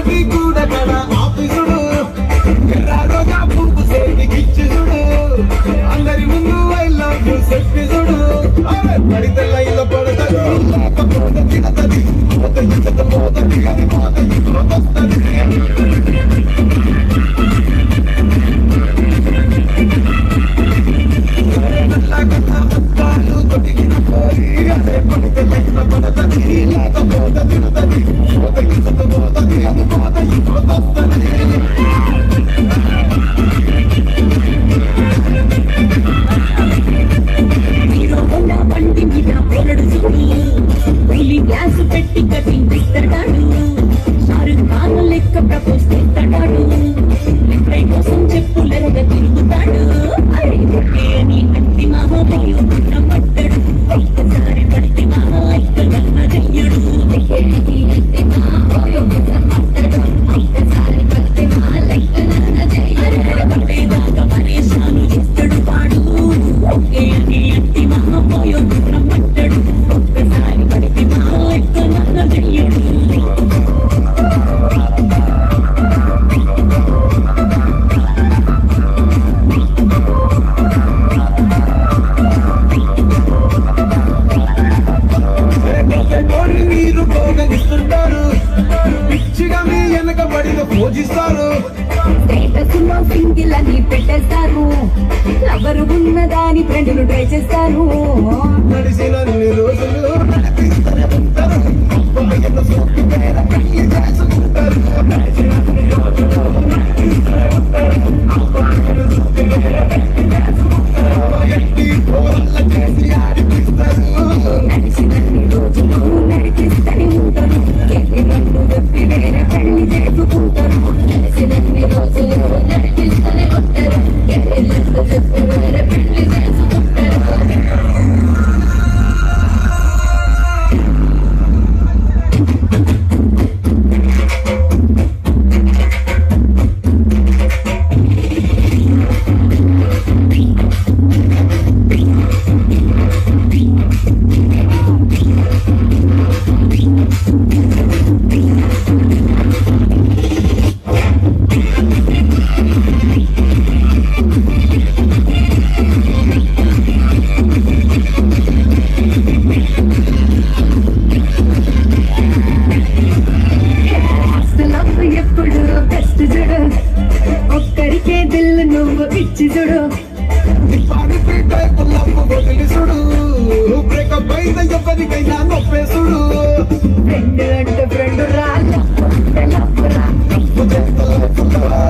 నీ కూడా కడ ఆఫీసుడు ఎర్ర రోజా పువ్వు సేటికిచ్చి చూడు అందరి ముందు ఐ లవ్ యూ చెప్పి చూడు పడితే లైన్లో పడతది తినతది పోతది అది పోతది వస్తది గ్లాసు పెట్టి కటింగ్ ఇస్తాడు షారుఖ్ ఖాన్ లెక్క ప్రపోజ్ చేస్తాడు లెక్కై కోసం చెప్పులరగా తిరుగుతాడు అరే అని అట్టి మామయ్య పట్టడు ఒక్కసారి పడితే మామయ్య చెయ్యడు పట్టేదాకా పరేషాను చేస్తాడు వాడు ఒకే అని అట్టి మామయ్య పట్టడు ఒక్కసారి పడితే మామయ్య చెయ్యడు మీరు పోగలిస్తుంటారు పిచ్చిగా మీ వెనక బడిగా పూజిస్తారు స్టేటస్ లో సింగిల్ అని పెట్టేస్తారు ఎవరు ఉన్నదాని ఫ్రెండ్లు ట్రై చేస్తారు నడిచినన్ని రోజులు నడిచినన్ని రోజులు నడిపిస్తూనే ఉంటారు ఎన్ని చెప్పి వేరే పెళ్లి చేసుకుంటారు నడిచినన్ని రోజులు నడిపిస్తూనే ఉంటారు ఎన్ని చెప్పి వేరే పెళ్లి చేసుకుంటారు ఎప్పుడు బెస్ట్ చూడు ఒక్కరికే దిల్ నువ్వు ఇచ్చి చూడు వదిలిసుడు బ్రేకప్ అయితే ఎవరికైనా నొప్పేసుడు ఫ్రెండ్ అంటే ఫ్రెండ్ రాదు ఎత్తుకురా